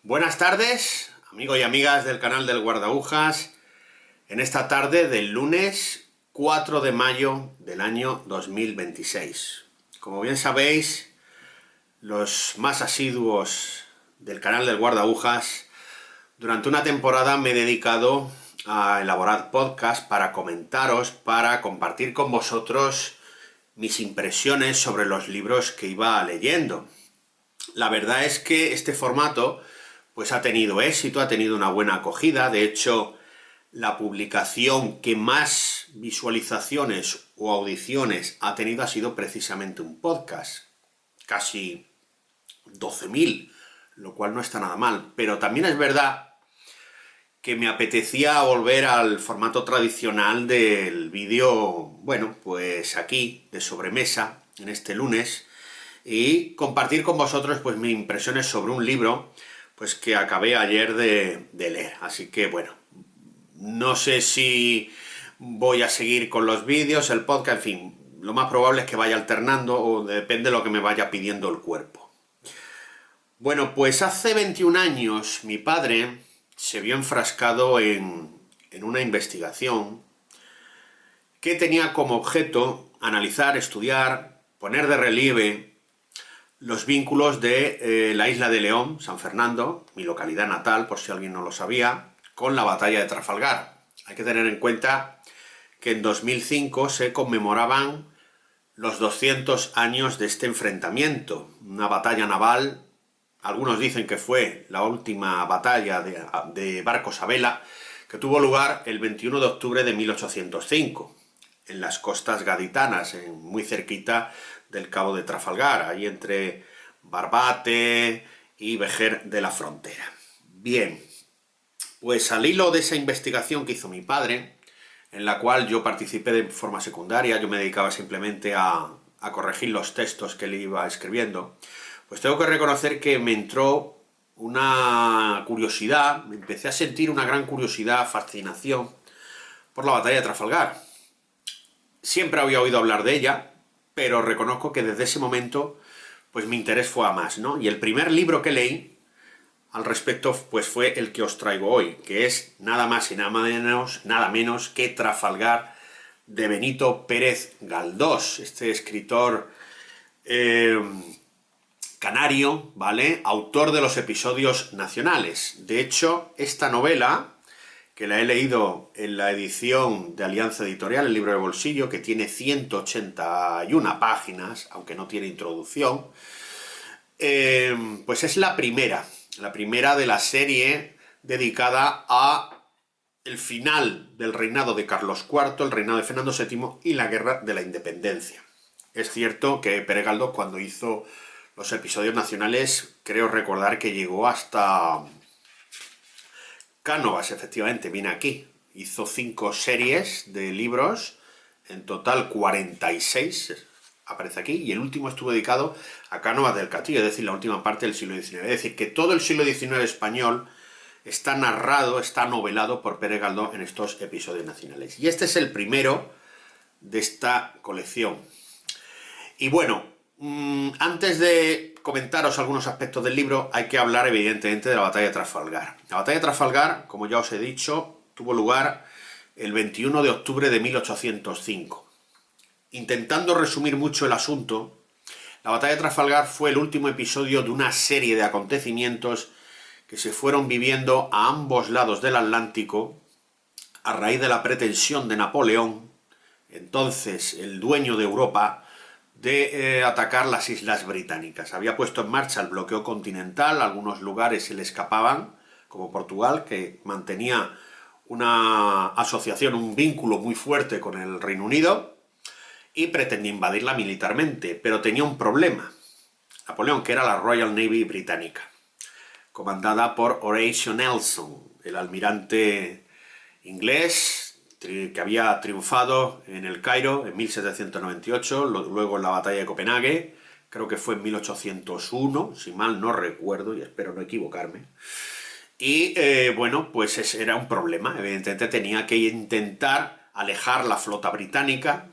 Buenas tardes, amigos y amigas del canal del Guardahojas, en esta tarde del lunes 4 de mayo del año 2026. Como bien sabéis, los más asiduos del canal del Guardahojas, durante una temporada me he dedicado a elaborar podcasts para comentaros, para compartir con vosotros mis impresiones sobre los libros que iba leyendo. La verdad es que este formato pues ha tenido éxito, ha tenido una buena acogida. De hecho, la publicación que más visualizaciones o audiciones ha tenido ha sido precisamente un podcast. Casi 12.000, lo cual no está nada mal. Pero también es verdad que me apetecía volver al formato tradicional del vídeo, bueno, pues aquí, de sobremesa, en este lunes, y compartir con vosotros pues mis impresiones sobre un libro pues que acabé ayer de leer. Así que bueno, no sé si voy a seguir con los vídeos, el podcast, en fin, lo más probable es que vaya alternando o depende de lo que me vaya pidiendo el cuerpo. Bueno, pues hace 21 años mi padre se vio enfrascado en una investigación que tenía como objeto analizar, estudiar, poner de relieve los vínculos de la isla de León, San Fernando, mi localidad natal, por si alguien no lo sabía, con la batalla de Trafalgar. Hay que tener en cuenta que en 2005 se conmemoraban los 200 años de este enfrentamiento, una batalla naval. Algunos dicen que fue la última batalla de barcos a vela, que tuvo lugar el 21 de octubre de 1805, en las costas gaditanas, muy cerquita del Cabo de Trafalgar, ahí entre Barbate y Vejer de la Frontera. Bien, pues al hilo de esa investigación que hizo mi padre, en la cual yo participé de forma secundaria, yo me dedicaba simplemente a corregir los textos que él iba escribiendo, pues tengo que reconocer que me entró una curiosidad, me empecé a sentir una gran curiosidad, fascinación por la batalla de Trafalgar. Siempre había oído hablar de ella, pero reconozco que desde ese momento pues mi interés fue a más, ¿no? Y el primer libro que leí al respecto pues fue el que os traigo hoy, que es nada más y nada menos que Trafalgar, de Benito Pérez Galdós, este escritor canario, ¿vale? Autor de los episodios nacionales. De hecho, esta novela, que la he leído en la edición de Alianza Editorial, el libro de bolsillo, que tiene 181 páginas, aunque no tiene introducción, pues es la primera de la serie dedicada a el final del reinado de Carlos IV, el reinado de Fernando VII y la Guerra de la Independencia. Es cierto que Pérez Galdós, cuando hizo los episodios nacionales, creo recordar que llegó hasta Cánovas, efectivamente, viene aquí. Hizo 5 series de libros, en total 46, aparece aquí, y el último estuvo dedicado a Cánovas del Castillo, es decir, la última parte del siglo XIX. Es decir, que todo el siglo XIX español está narrado, está novelado por Pérez Galdós en estos episodios nacionales. Y este es el primero de esta colección. Y bueno, antes de comentaros algunos aspectos del libro, hay que hablar evidentemente de la batalla de Trafalgar. La batalla de Trafalgar, como ya os he dicho, tuvo lugar el 21 de octubre de 1805. Intentando resumir mucho el asunto, la batalla de Trafalgar fue el último episodio de una serie de acontecimientos que se fueron viviendo a ambos lados del Atlántico a raíz de la pretensión de Napoleón, entonces el dueño de Europa, de atacar las islas británicas. Había puesto en marcha el bloqueo continental, algunos lugares se le escapaban, como Portugal, que mantenía una asociación, un vínculo muy fuerte con el Reino Unido, y pretendía invadirla militarmente, pero tenía un problema. Napoleón, que era la Royal Navy británica, comandada por Horatio Nelson, el almirante inglés que había triunfado en el Cairo en 1798, luego en la batalla de Copenhague, creo que fue en 1801, si mal no recuerdo, y espero no equivocarme. Y bueno, pues era un problema, evidentemente tenía que intentar alejar la flota británica,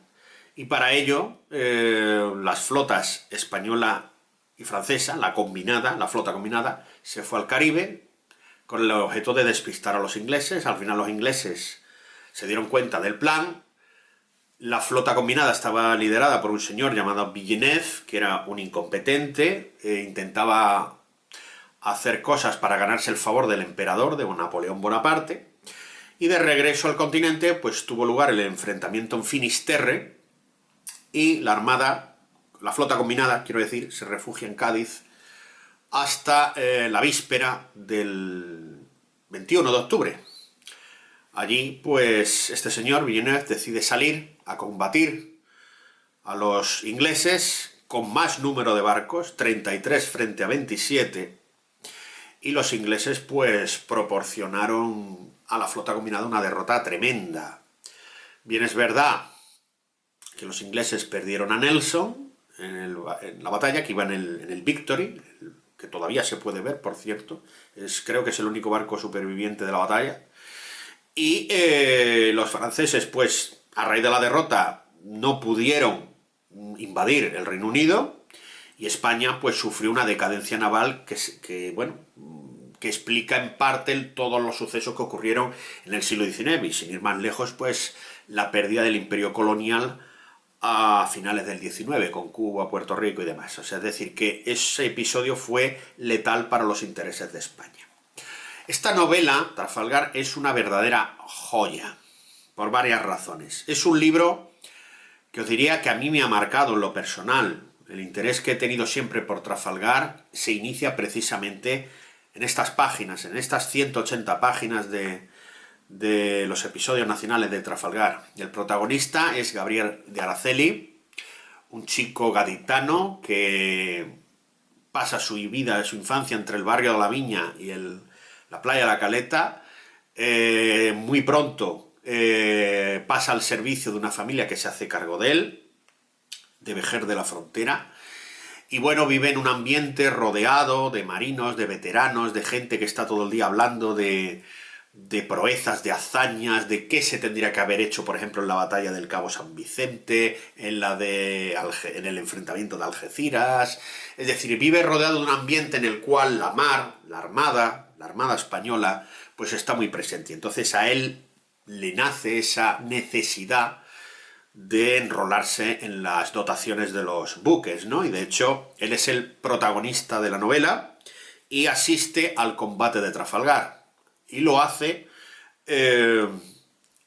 y para ello las flotas española y francesa, la combinada, la flota combinada, se fue al Caribe con el objeto de despistar a los ingleses. Al final los ingleses se dieron cuenta del plan. La flota combinada estaba liderada por un señor llamado Villeneuve, que era un incompetente, intentaba hacer cosas para ganarse el favor del emperador, de Napoleón Bonaparte, y de regreso al continente pues tuvo lugar el enfrentamiento en Finisterre y la armada, la flota combinada, quiero decir, se refugia en Cádiz hasta la víspera del 21 de octubre. Allí, pues, este señor, Villeneuve, decide salir a combatir a los ingleses con más número de barcos, 33 frente a 27, y los ingleses, pues, proporcionaron a la flota combinada una derrota tremenda. Bien es verdad que los ingleses perdieron a Nelson en la batalla, que iba en el Victory, que todavía se puede ver, por cierto. Creo que es el único barco superviviente de la batalla. Y los franceses, pues, a raíz de la derrota, no pudieron invadir el Reino Unido, y España, pues, sufrió una decadencia naval que explica en parte todos los sucesos que ocurrieron en el siglo XIX, y sin ir más lejos, pues, la pérdida del imperio colonial a finales del XIX, con Cuba, Puerto Rico y demás. O sea, es decir, que ese episodio fue letal para los intereses de España. Esta novela, Trafalgar, es una verdadera joya, por varias razones. Es un libro que os diría que a mí me ha marcado en lo personal. El interés que he tenido siempre por Trafalgar se inicia precisamente en estas páginas, en estas 180 páginas de los episodios nacionales de Trafalgar. El protagonista es Gabriel de Araceli, un chico gaditano que pasa su vida, su infancia entre el barrio de la Viña y la playa de la Caleta. Muy pronto pasa al servicio de una familia que se hace cargo de él, de Vejer de la Frontera, y bueno, vive en un ambiente rodeado de marinos, de veteranos, de gente que está todo el día hablando de proezas, de hazañas, de qué se tendría que haber hecho, por ejemplo, en la batalla del Cabo San Vicente, en el enfrentamiento de Algeciras. Es decir, vive rodeado de un ambiente en el cual la mar, la armada española, pues está muy presente. Entonces a él le nace esa necesidad de enrolarse en las dotaciones de los buques, ¿no? Y de hecho, él es el protagonista de la novela y asiste al combate de Trafalgar. Y lo hace en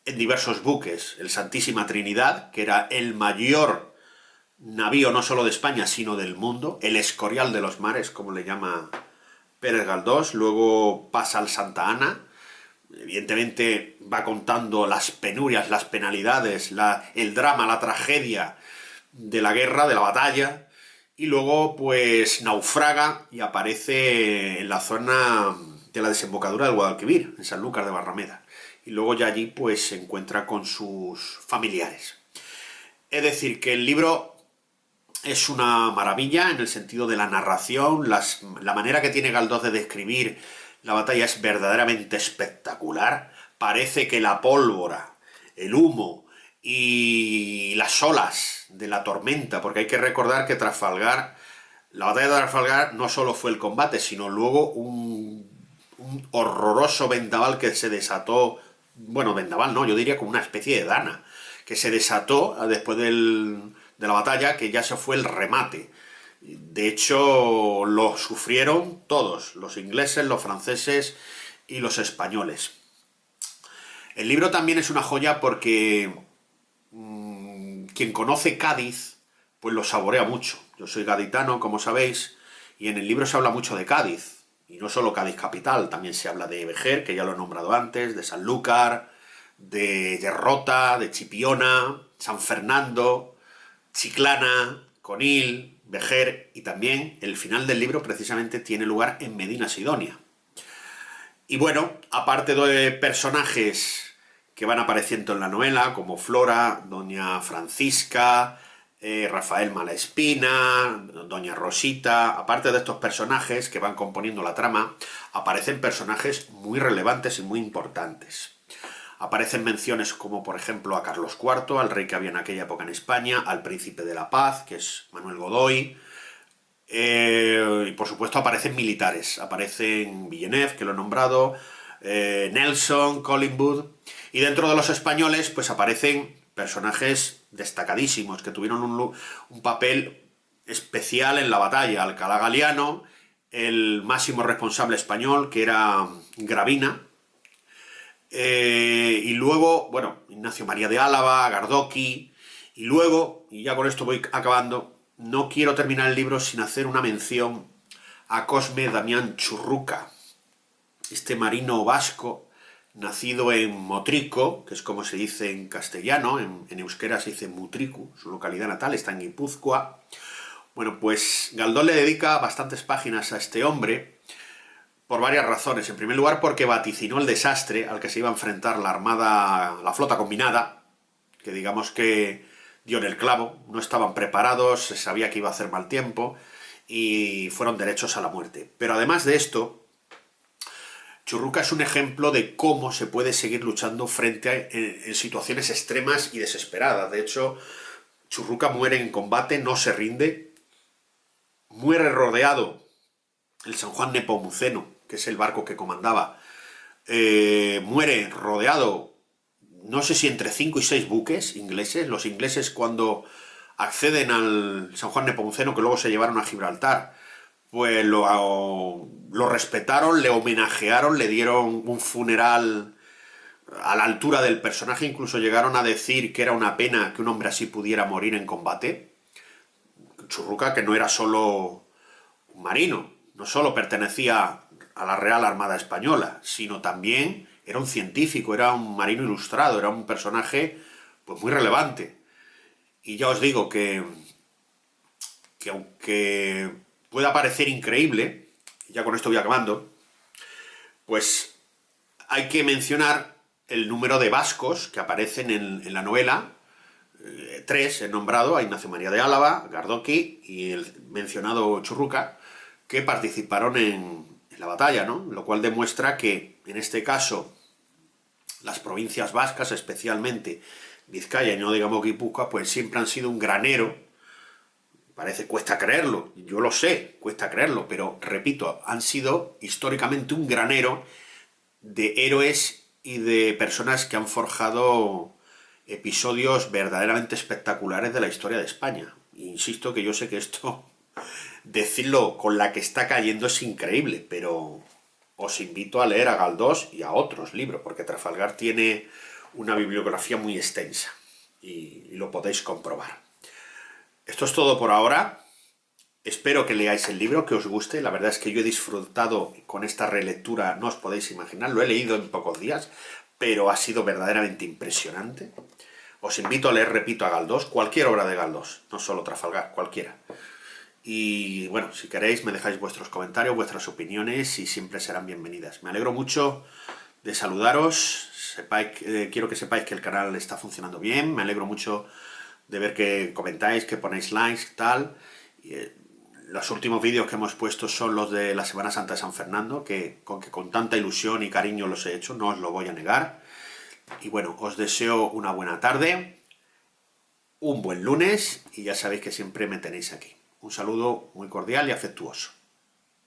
diversos buques. El Santísima Trinidad, que era el mayor navío no solo de España, sino del mundo. El Escorial de los Mares, como le llama Pérez Galdós. Luego pasa al Santa Ana. Evidentemente va contando las penurias, las penalidades, el drama, la tragedia de la guerra, de la batalla. Y luego, pues, naufraga y aparece en la zona de la desembocadura del Guadalquivir, en Sanlúcar de Barrameda. Y luego ya allí, pues, se encuentra con sus familiares. Es decir, que el libro es una maravilla en el sentido de la narración, la manera que tiene Galdós de describir la batalla es verdaderamente espectacular. Parece que la pólvora, el humo y las olas de la tormenta, porque hay que recordar que Trafalgar, la batalla de Trafalgar no solo fue el combate, sino luego un horroroso vendaval que se desató, bueno, vendaval no, yo diría como una especie de dana, que se desató después de la batalla, que ya se fue el remate. De hecho, lo sufrieron todos, los ingleses, los franceses y los españoles. El libro también es una joya porque quien conoce Cádiz, pues lo saborea mucho. Yo soy gaditano, como sabéis, y en el libro se habla mucho de Cádiz. Y no solo Cádiz capital, también se habla de Vejer, que ya lo he nombrado antes, de Sanlúcar, de Rota, de Chipiona, San Fernando, Chiclana, Conil, Vejer, y también el final del libro precisamente tiene lugar en Medina Sidonia. Y bueno, aparte de personajes que van apareciendo en la novela, como Flora, Doña Francisca, Rafael Malaespina, Doña Rosita, aparte de estos personajes que van componiendo la trama, aparecen personajes muy relevantes y muy importantes. Aparecen menciones como, por ejemplo, a Carlos IV, al rey que había en aquella época en España, al príncipe de la paz, que es Manuel Godoy, Y por supuesto aparecen militares, aparecen Villeneuve, que lo he nombrado, Nelson, Collingwood, y dentro de los españoles pues aparecen personajes destacadísimos que tuvieron un papel especial en la batalla. Alcalá Galiano, el máximo responsable español, que era Gravina, y luego, bueno, Ignacio María de Álava, Gardoqui, y luego, y ya con esto voy acabando, no quiero terminar el libro sin hacer una mención a Cosme Damián Churruca, este marino vasco, nacido en Motrico, que es como se dice en castellano, en euskera se dice Mutriku, su localidad natal, está en Guipúzcoa. Bueno, pues Galdós le dedica bastantes páginas a este hombre, por varias razones. En primer lugar, porque vaticinó el desastre al que se iba a enfrentar la armada, la flota combinada, que digamos que dio en el clavo, no estaban preparados, se sabía que iba a hacer mal tiempo y fueron derechos a la muerte. Pero además de esto, Churruca es un ejemplo de cómo se puede seguir luchando en situaciones extremas y desesperadas. De hecho, Churruca muere en combate, no se rinde, muere rodeado el San Juan Nepomuceno, que es el barco que comandaba, muere rodeado, no sé si entre 5 y 6 buques ingleses. Los ingleses, cuando acceden al San Juan Nepomuceno, que luego se llevaron a Gibraltar, pues lo respetaron, le homenajearon, le dieron un funeral a la altura del personaje, incluso llegaron a decir que era una pena que un hombre así pudiera morir en combate. Churruca, que no era solo un marino, no solo pertenecía a la Real Armada Española, sino también era un científico, era un marino ilustrado, era un personaje pues muy relevante. Y ya os digo que aunque pueda parecer increíble, y ya con esto voy acabando, pues hay que mencionar el número de vascos que aparecen en la novela. Tres he nombrado: a Ignacio María de Álava, Gardoqui y el mencionado Churruca, que participaron en la batalla, ¿no? Lo cual demuestra que, en este caso, las provincias vascas, especialmente Vizcaya y no digamos Guipúzcoa, pues siempre han sido un granero. Parece, cuesta creerlo, yo lo sé, cuesta creerlo, pero repito, han sido históricamente un granero de héroes y de personas que han forjado episodios verdaderamente espectaculares de la historia de España. Insisto que yo sé que esto, decirlo con la que está cayendo, es increíble, pero os invito a leer a Galdós y a otros libros, porque Trafalgar tiene una bibliografía muy extensa y lo podéis comprobar. Esto es todo por ahora. Espero que leáis el libro, que os guste. La verdad es que yo he disfrutado con esta relectura, no os podéis imaginar. Lo he leído en pocos días, pero ha sido verdaderamente impresionante. Os invito a leer, repito, a Galdós, cualquier obra de Galdós, no solo Trafalgar, cualquiera. Y bueno, si queréis me dejáis vuestros comentarios, vuestras opiniones, y siempre serán bienvenidas. Me alegro mucho de saludaros. Quiero que sepáis que el canal está funcionando bien. Me alegro mucho de ver que comentáis, que ponéis likes y tal. Los últimos vídeos que hemos puesto son los de la Semana Santa de San Fernando, que con tanta ilusión y cariño los he hecho, no os lo voy a negar. Y bueno, os deseo una buena tarde, un buen lunes, y ya sabéis que siempre me tenéis aquí. Un saludo muy cordial y afectuoso.